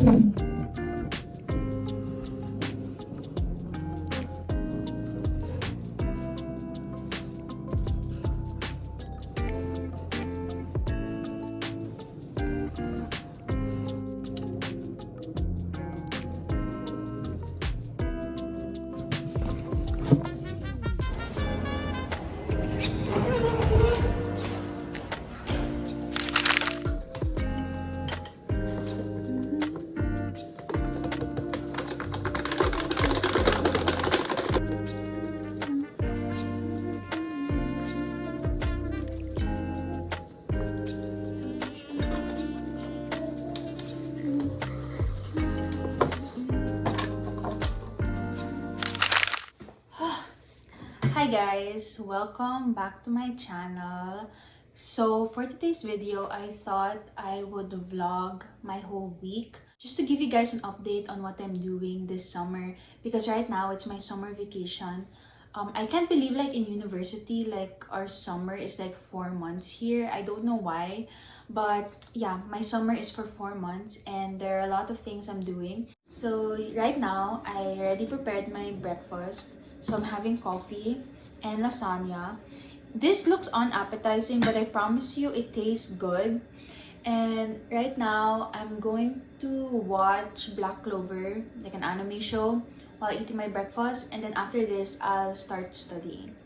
Hi guys, welcome back to my channel. So for today's video, I thought I would vlog my whole week just to give you guys an update on what I'm doing this summer, because right now it's my summer vacation. I can't believe like in university, like our summer is like 4 months here. I don't know why, but yeah, my summer is for 4 months and there are a lot of things I'm doing. So right now, I already prepared my breakfast. So I'm having coffee and lasagna. This looks unappetizing, but I promise you it tastes good. And right now, I'm going to watch Black Clover, like an anime show, while eating my breakfast. And then after this, I'll start studying.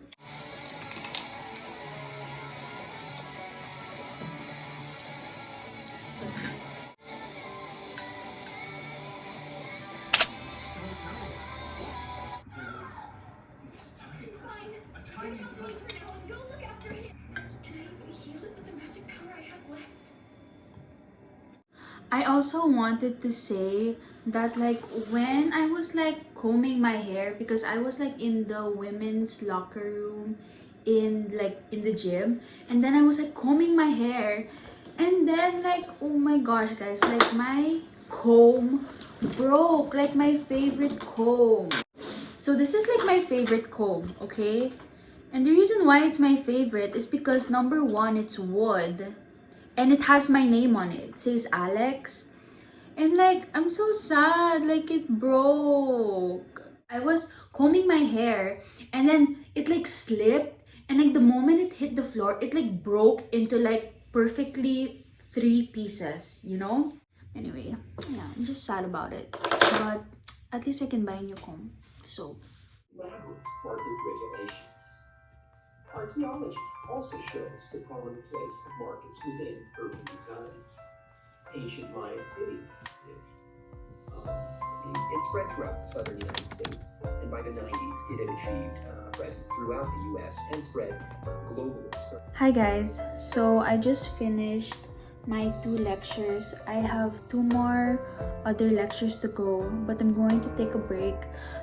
I also wanted to say that like when I was like combing my hair, because I was like in the women's locker room in the gym, and then I was like combing my hair, and then like, oh my gosh guys, like my comb broke, like my favorite comb. So this is like my favorite comb, okay? And the reason why it's my favorite is because number one, it's wood. And it has my name on it. It says Alex. And like, I'm so sad. Like, it broke. I was combing my hair and then it like slipped. And like the moment it hit the floor, it like broke into like perfectly 3 pieces, you know? Anyway, yeah, I'm just sad about it. But at least I can buy a new comb. So, elaborate market regulations. Archaeology also shows the commonplace of markets within urban designs. Ancient Maya cities lived. It spread throughout the southern United States, and by the 90s, it had achieved presence throughout the US and spread globally. hi guys. So I just finished my 2 lectures. I have 2 more other lectures to go, but I'm going to take a break.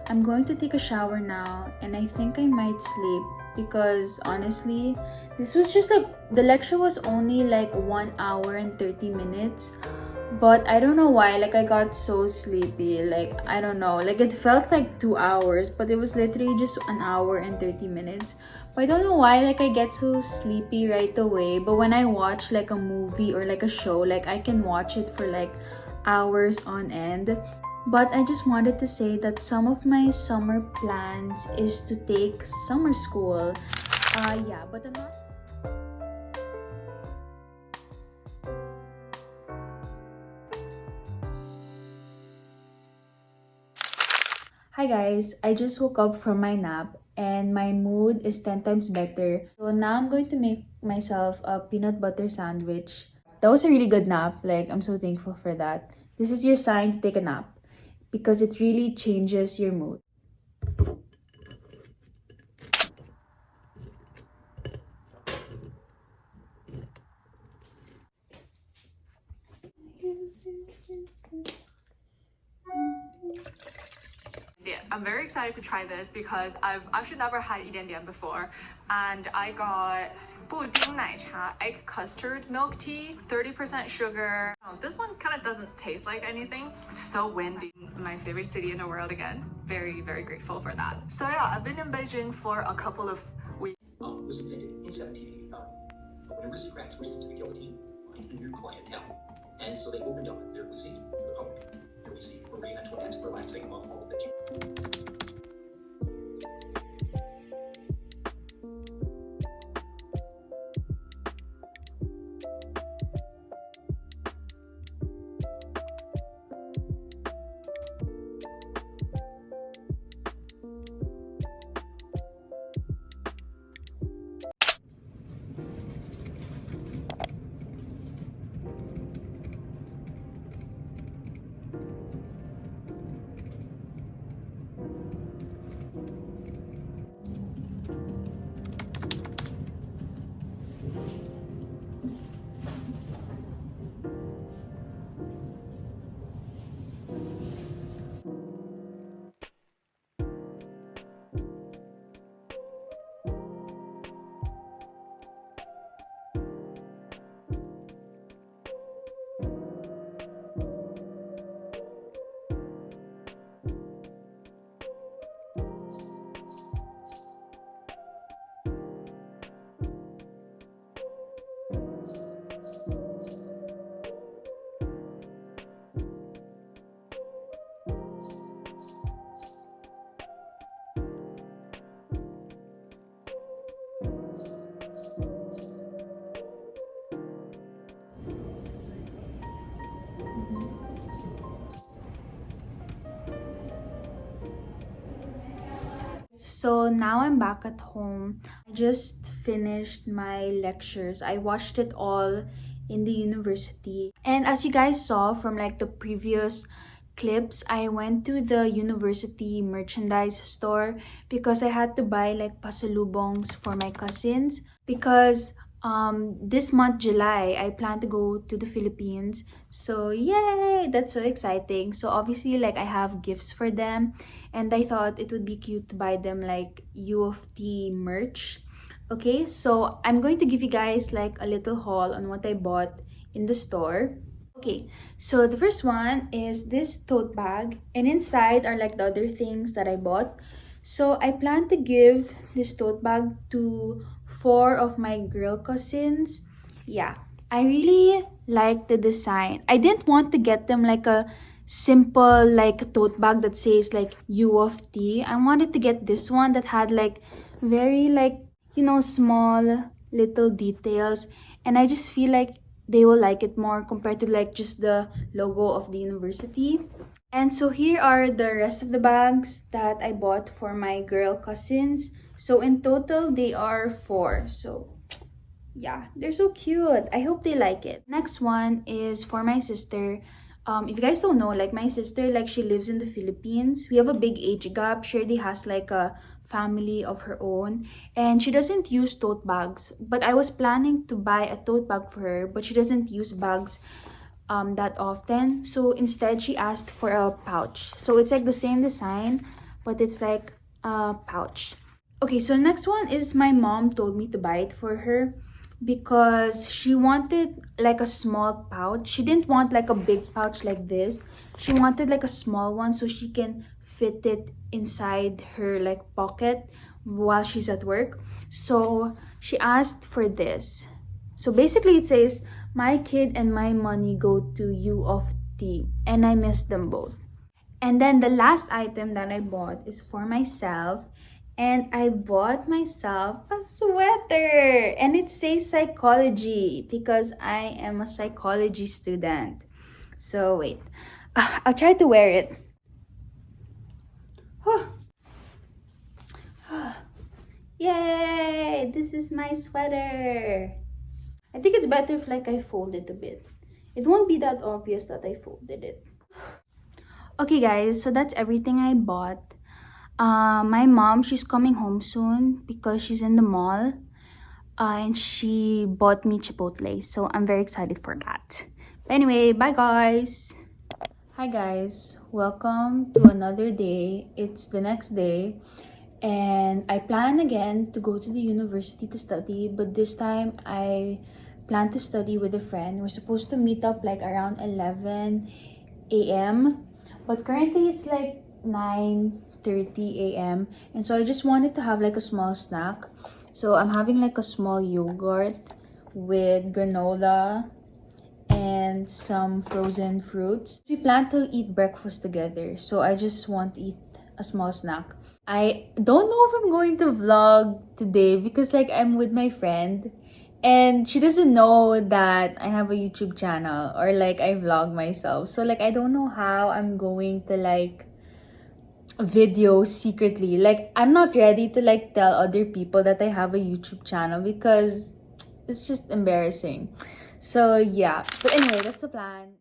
I'm going to take a shower now, and I think I might sleep because honestly, this was just like, the lecture was only like 1 hour and 30 minutes. But I don't know why, like I got so sleepy. Like, I don't know, like it felt like 2 hours, but it was literally just 1 hour and 30 minutes. But I don't know why, like I get so sleepy right away. But when I watch like a movie or like a show, like I can watch it for like hours on end. But I just wanted to say that some of my summer plans is to take summer school. Yeah, but I'm not. Hi guys, I just woke up from my nap and my mood is 10 times better. So now I'm going to make myself a peanut butter sandwich. That was a really good nap. Like, I'm so thankful for that. This is your sign to take a nap because it really changes your mood. Yeah, I'm very excited to try this because I've actually never had 一点点 before, and I got 布丁奶茶 egg custard milk tea, 30% sugar. Oh, this one kind of doesn't taste like anything. It's so windy. My favorite city in the world again. Very, very grateful for that. So yeah, I've been in Beijing for a couple of weeks. Was invented in 1789, but when aristocrats risen to the guillotine, a new clientele, and so they opened up their cuisine to the public. So now I'm back at home. I just finished my lectures. I watched it all in the university. And as you guys saw from like the previous clips, I went to the university merchandise store because I had to buy like pasalubongs for my cousins because this month July I plan to go to the Philippines. So yay, that's so exciting. So obviously like I have gifts for them, and I thought it would be cute to buy them like Uoft merch. Okay, so I'm going to give you guys like a little haul on what I bought in the store. Okay, so the first one is this tote bag, and inside are like the other things that I bought. So I plan to give this tote bag to 4 of my girl cousins. Yeah, I really like the design. I didn't want to get them like a simple like tote bag that says like U of T. I wanted to get this one that had like very like, you know, small little details, and I just feel like they will like it more compared to like just the logo of the university. And so here are the rest of the bags that I bought for my girl cousins. So in total, they are 4. So yeah, they're so cute. I hope they like it. Next one is for my sister. If you guys don't know, like my sister, like she lives in the Philippines. We have a big age gap. She already has like a family of her own, and she doesn't use tote bags. But I was planning to buy a tote bag for her, but she doesn't use bags that often. So instead, she asked for a pouch. So it's like the same design, but it's like a pouch. Okay, so next one is my mom told me to buy it for her because she wanted like a small pouch. She didn't want like a big pouch like this. She wanted like a small one so she can fit it inside her like pocket while she's at work. So she asked for this. So basically it says, "My kid and my money go to U of T, and I miss them both." And then the last item that I bought is for myself. And I bought myself a sweater. And it says psychology because I am a psychology student. So wait, I'll try to wear it. Yay! This is my sweater. I think it's better if like I fold it a bit. It won't be that obvious that I folded it. Okay guys, so that's everything I bought. My mom, she's coming home soon because she's in the mall. And she bought me Chipotle, so I'm very excited for that. But anyway, bye guys! Hi guys, welcome to another day. It's the next day, and I plan again to go to the university to study, but this time I plan to study with a friend. We're supposed to meet up like around 11 a.m. But currently it's like 9:30 a.m. And so I just wanted to have like a small snack. So I'm having like a small yogurt with granola and some frozen fruits. We plan to eat breakfast together. So I just want to eat a small snack. I don't know if I'm going to vlog today because like I'm with my friend, and she doesn't know that I have a YouTube channel or like I vlog myself. So like I don't know how I'm going to like video secretly. Like I'm not ready to like tell other people that I have a YouTube channel because it's just embarrassing. So yeah, but anyway, that's the plan.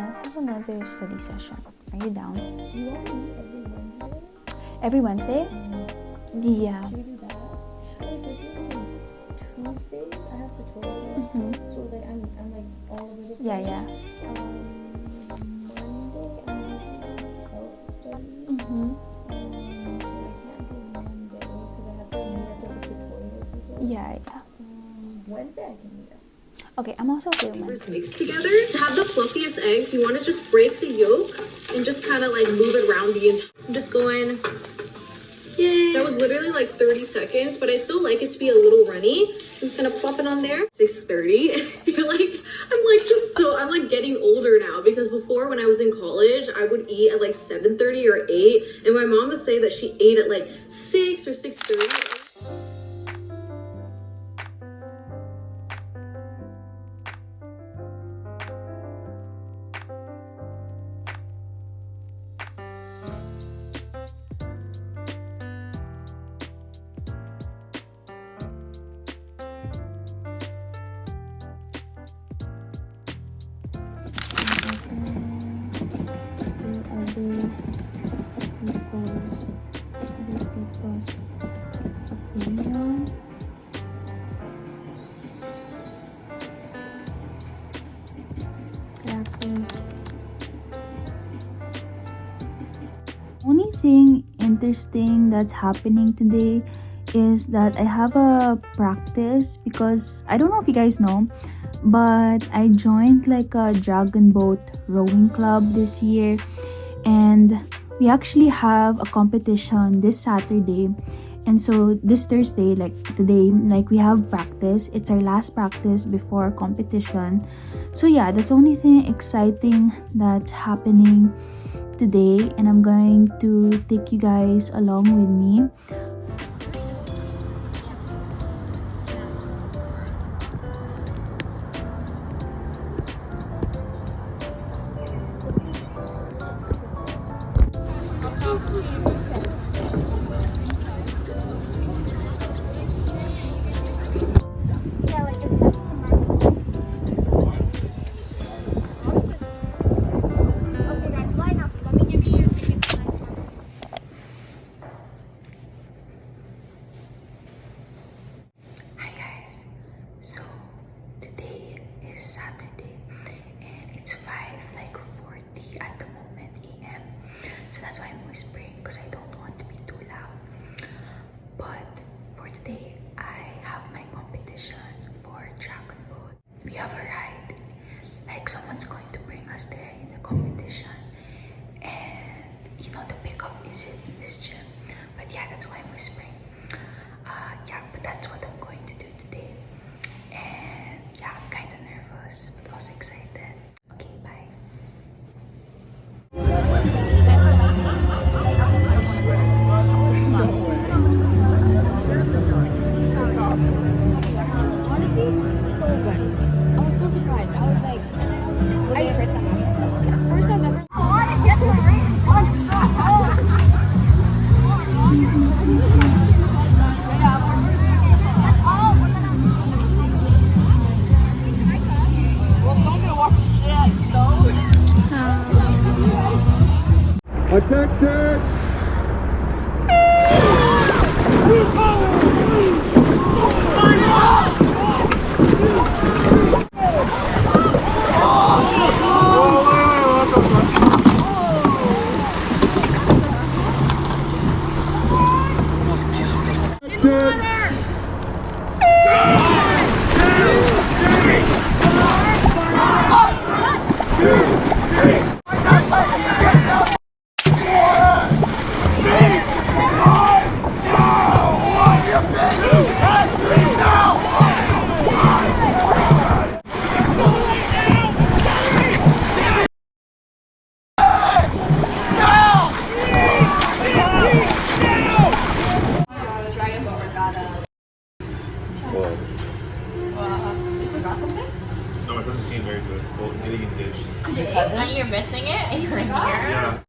Let's have another study session. Are you down? You want to meet every Wednesday? Every Wednesday? Yeah. Should we do that? Wait, so seems like Tuesdays I have tutorials. So like I'm like all over the place. Yeah. Monday I'm usually health study. So I can't do Monday because I have to meet up with the tutorial people. Yeah. Wednesday I can meet up. Okay, I'm also filming. Mixed together. To have the fluffiest eggs, you want to just break the yolk and just kind of like move it around the entire. I'm just going. Yay! That was literally like 30 seconds, but I still like it to be a little runny. I'm just gonna plop it on there. 6:30. I feel like I'm like getting older now, because before when I was in college, I would eat at like 7:30 or 8, and my mom would say that she ate at like 6 or 6:30. People's opinion. Characters. Only thing interesting that's happening today is that I have a practice, because I don't know if you guys know, but I joined like a dragon boat rowing club this year, and we actually have a competition this Saturday. And so this Thursday, like today, like we have practice. It's our last practice before competition. So yeah, that's the only thing exciting that's happening today, and I'm going to take you guys along with me. Hi guys, so today is Saturday and it's 5:40 at the moment AM. So that's why I'm whispering, because I don't want to be too loud. But for today, I have my competition for dragon boat. We have a ride, like someone's going to bring us there in the competition, and you know the pickup isn't in this gym. But yeah, that's why I'm whispering. Yeah, but that's what I'm going to do today. And yeah, I'm kind of nervous, but also excited. Okay, bye. Honestly, so good. I was so surprised. I was like, was it your first time ever? First time ever? Attention! No, my cousin's getting married to it. Well, getting engaged. Your cousin? You're missing it? And you're in here? Yeah.